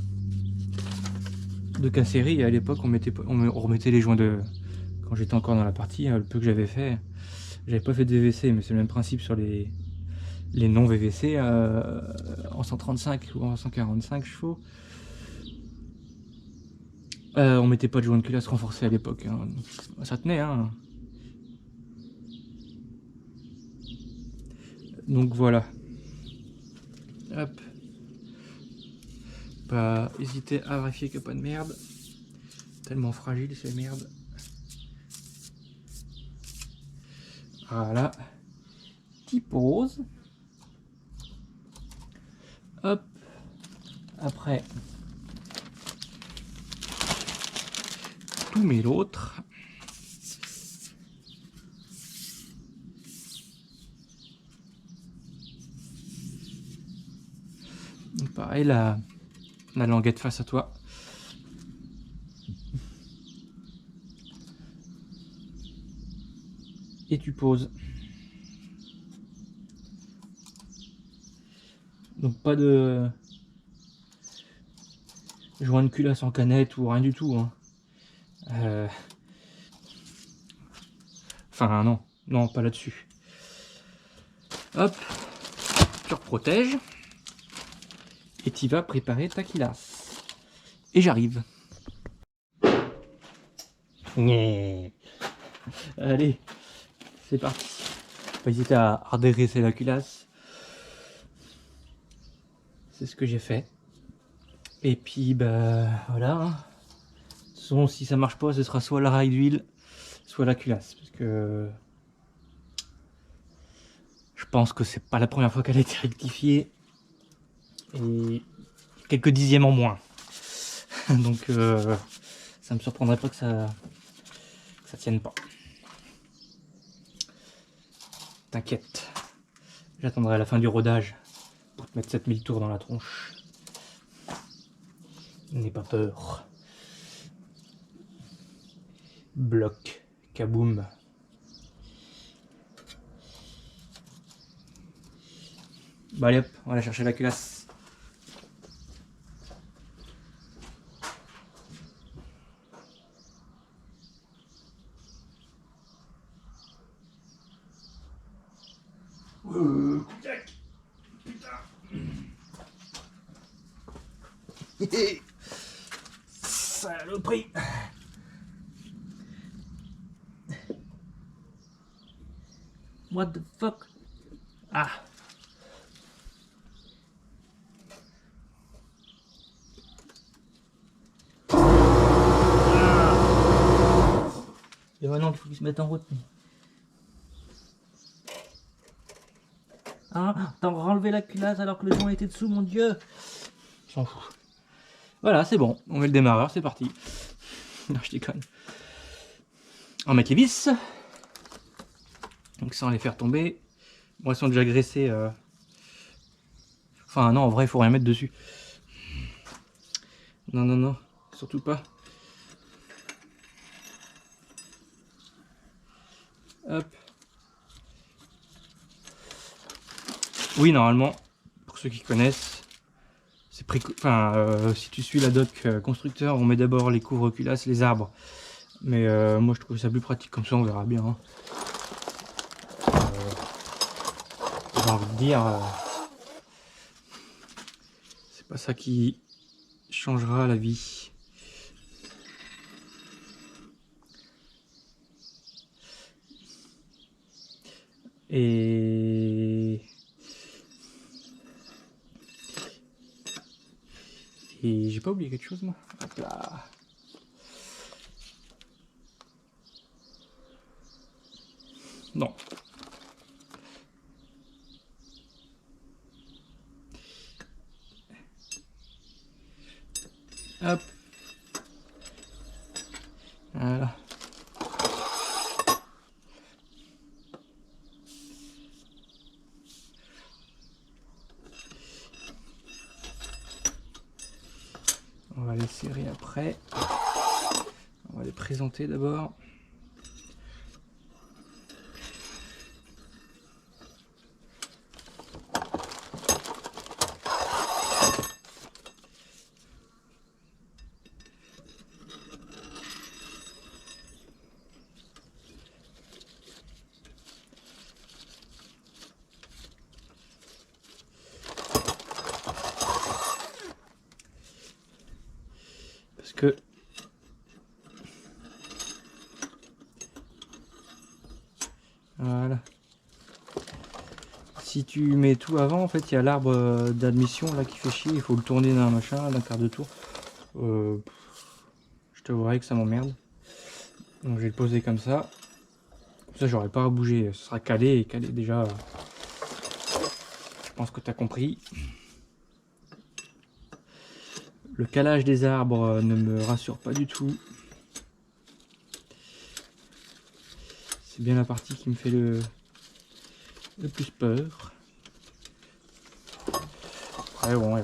casserie. Et à l'époque, on remettait les joints quand j'étais encore dans la partie, le peu que j'avais fait. J'avais pas fait de VVC, mais c'est le même principe sur les non VVC en 135 ou en 145 chevaux. On mettait pas de joint de culasse renforcé à l'époque. Hein. Ça tenait, hein. Donc voilà. Hop. Pas hésiter à vérifier qu'il n'y a pas de merde. Tellement fragile ces merdes. Voilà. Petit pause. Hop. Après, tout met l'autre. Pareil, la languette face à toi. Et tu poses. Donc pas de joint de culasse en canette ou rien du tout. Hein. Enfin non, non pas là-dessus. Hop, tu reprotèges. Et tu vas préparer ta culasse. Et j'arrive. Allez, c'est parti. Pas hésiter à redresser la culasse. C'est ce que j'ai fait. Et puis bah voilà. Hein. De toute façon, si ça marche pas, ce sera soit la rail d'huile, soit la culasse. Parce que je pense que c'est pas la première fois qu'elle a été rectifiée. Et quelques dixièmes en moins. Donc ça me surprendrait pas que ça tienne pas. T'inquiète. J'attendrai la fin du rodage pour Mettre 7000 tours dans la tronche. N'aie pas peur. Bloc. Kaboum. Bah allez hop, on va aller chercher la culasse. Putain. Saloperie. What the fuck? Ah. Et maintenant il faut qu'il se mette en route. Ah, t'as renlevé la culasse alors que le joint était dessous, mon dieu. S'en fout. Voilà, c'est bon. On met le démarreur, c'est parti. Non, je déconne. On va mettre les vis. Donc sans les faire tomber. Bon, elles sont déjà graissées. Enfin, non, en vrai, il faut rien mettre dessus. Non, non, non. Surtout pas. Hop. Oui, normalement, pour ceux qui connaissent, c'est si tu suis la doc constructeur, on met d'abord les couvre-culasses, les arbres. Mais moi, je trouve ça plus pratique comme ça, on verra bien. Hein. J'ai envie de dire, c'est pas ça qui changera la vie. Et j'ai pas oublié quelque chose, moi. Hop là. Non. Hop. Voilà. On va les serrer après. On va les présenter d'abord. Parce que voilà. Si tu mets tout avant, en fait, il y a l'arbre d'admission là qui fait chier. Il faut le tourner d'un machin, d'un quart de tour. Je t'avouerai que ça m'emmerde. Donc je vais le poser comme ça. Comme ça, j'aurai pas à bouger. Ce sera calé et calé déjà. Je pense que tu as compris. Le calage des arbres ne me rassure pas du tout. C'est bien la partie qui me fait le plus peur. Après bon, il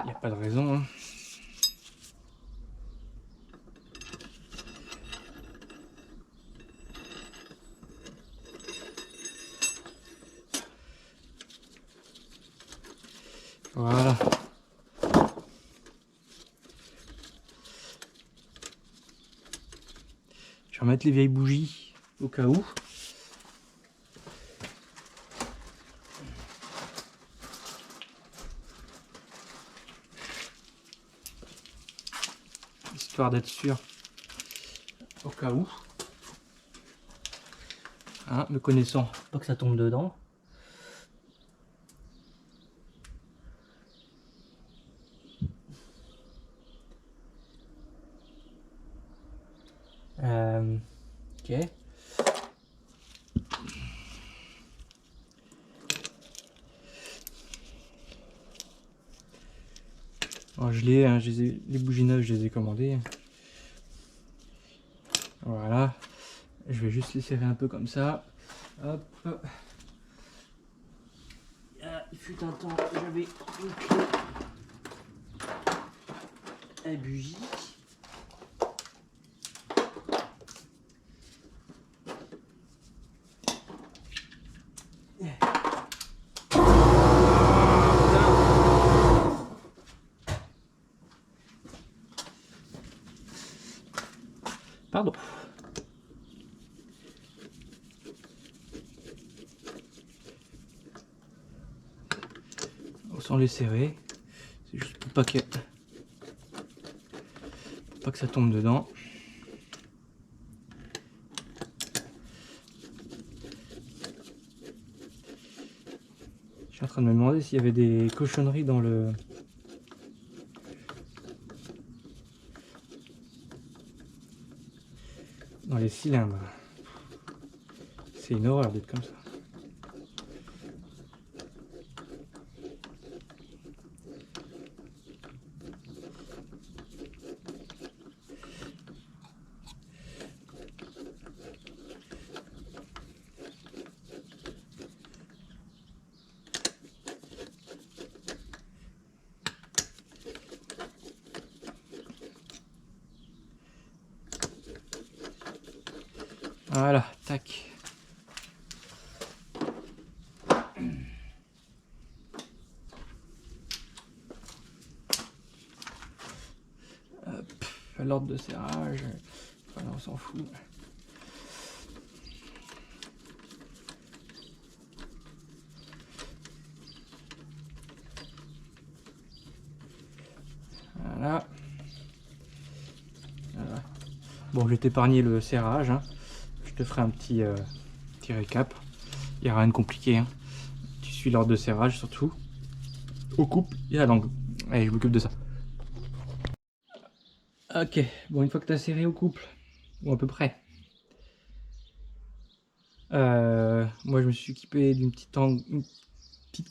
n'y a pas de raison. Hein. Voilà. Je vais remettre les vieilles bougies au cas où. Histoire d'être sûr au cas où. Hein, me connaissant, pas que ça tombe dedans. Ok. Alors, les bougies neuves, je les ai commandées. Voilà. Je vais juste les serrer un peu comme ça. Hop. fut un temps, j'avais une clé à bougie. Pardon. Sans les serrer, c'est juste pour pas que ça tombe dedans. Je suis en train de me demander s'il y avait des cochonneries dans les cylindres. C'est une horreur d'être comme ça. Voilà, tac. L'ordre de serrage, voilà, on s'en fout. Voilà. Voilà. Bon, je vais t'épargner le serrage, hein. Je te ferai un petit récap. Il n'y a rien de compliqué, hein. Tu suis l'ordre de serrage surtout. Au couple et à l'angle. Allez, je m'occupe de ça. Ok, bon, une fois que tu as serré au couple, ou à peu près, moi je me suis équipé d'une petite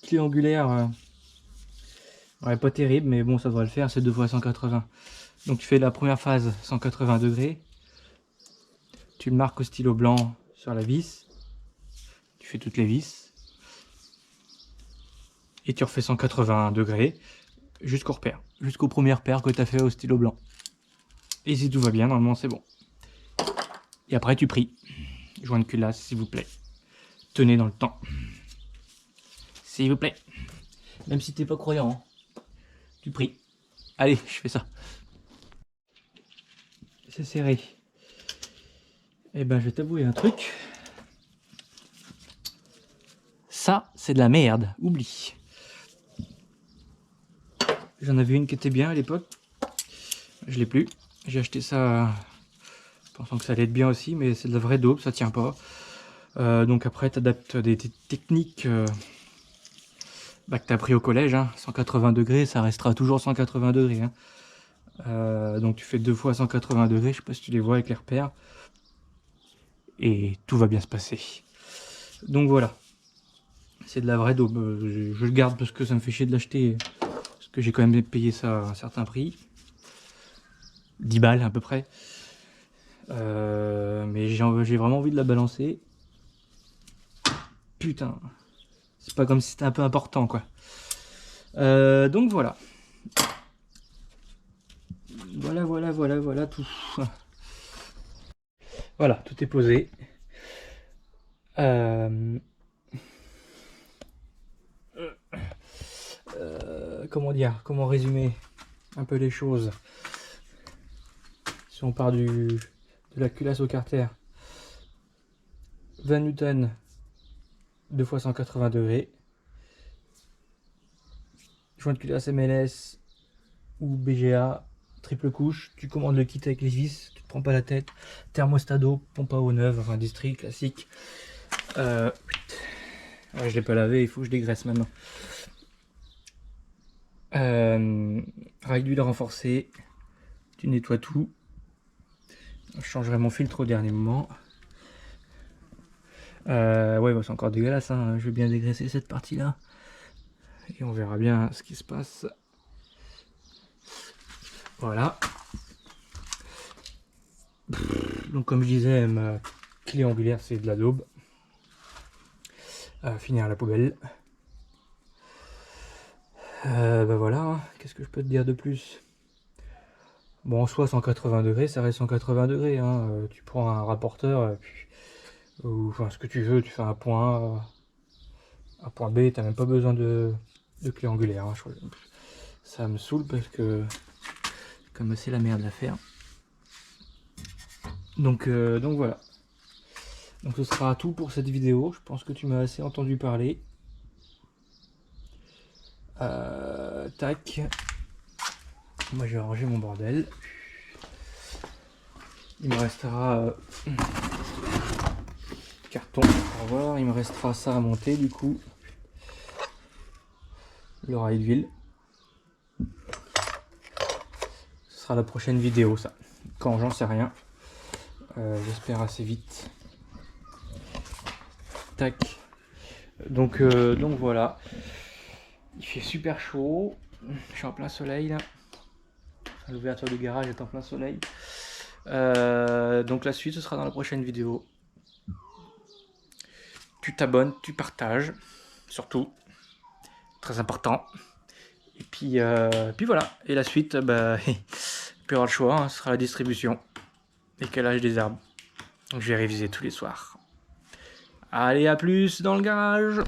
clé angulaire. Ouais, pas terrible, mais bon, ça devrait le faire, c'est 2 x 180. Donc tu fais la première phase 180 degrés. Tu le marques au stylo blanc sur la vis. Tu fais toutes les vis. Et tu refais 180 degrés jusqu'au repère. Jusqu'au premier repère que tu as fait au stylo blanc. Et si tout va bien, normalement c'est bon. Et après tu pries. Joint de culasse, s'il vous plaît. Tenez dans le temps. S'il vous plaît. Même si t'es pas croyant, hein. Tu pries. Allez, je fais ça. C'est serré. Eh ben, je vais t'avouer un truc. Ça, c'est de la merde. Oublie. J'en avais une qui était bien à l'époque. Je l'ai plus. J'ai acheté ça pensant que ça allait être bien aussi, mais c'est de la vraie daube, ça tient pas. Donc après, tu adaptes des techniques que tu as appris au collège. Hein. 180 degrés, ça restera toujours 180 degrés. Hein. Donc tu fais 2 fois 180 degrés, je sais pas si tu les vois avec les repères. Et tout va bien se passer. Donc voilà. C'est de la vraie daube. Je le garde parce que ça me fait chier de l'acheter. Parce que j'ai quand même payé ça à un certain prix. 10 balles à peu près. Mais j'ai vraiment envie de la balancer. Putain. C'est pas comme si c'était un peu important, quoi. Donc voilà. Voilà tout. Voilà, tout est posé. Comment dire, comment résumer un peu les choses. Si on part de la culasse au carter, 20 newtons, 2 fois 180 degrés, joint de culasse MLS ou BGA, triple couche, tu commandes le kit avec les vis, tu te prends pas la tête, thermostat d'eau, pompe à eau neuve, enfin district classique. Ouais, je l'ai pas lavé, il faut que je dégraisse maintenant. Rail d'huile renforcée, tu nettoies tout. Je changerai mon filtre au dernier moment. Ouais, bah, c'est encore dégueulasse, hein. Je vais bien dégraisser cette partie là et on verra bien ce qui se passe. Voilà. Donc comme je disais, ma clé angulaire c'est de la daube. Finir à la poubelle. Bah voilà, hein. Qu'est-ce que je peux te dire de plus? Bon, en soi, 180 degrés, ça reste 180 degrés, hein. Tu prends un rapporteur, ou enfin ce que tu veux, tu fais un point A, un point B, t'as même pas besoin de clé angulaire, hein. Ça me saoule parce que comme c'est la merde à faire. Donc voilà. Donc ce sera tout pour cette vidéo. Je pense que tu m'as assez entendu parler. Tac. Moi je vais ranger mon bordel. Il me restera carton à voir. Il me restera ça à monter du coup. Le rail d'huile. Ce sera la prochaine vidéo ça. Quand j'en sais rien. J'espère assez vite. Tac. Donc voilà. Il fait super chaud. Je suis en plein soleil là. L'ouverture du garage est en plein soleil. Donc la suite ce sera dans la prochaine vidéo. Tu t'abonnes, tu partages, surtout, très important. Et puis voilà. Et la suite, bah, il peut y avoir le choix, hein, ce sera la distribution. Décalage des arbres. Donc je vais réviser tous les soirs. Allez, à plus dans le garage.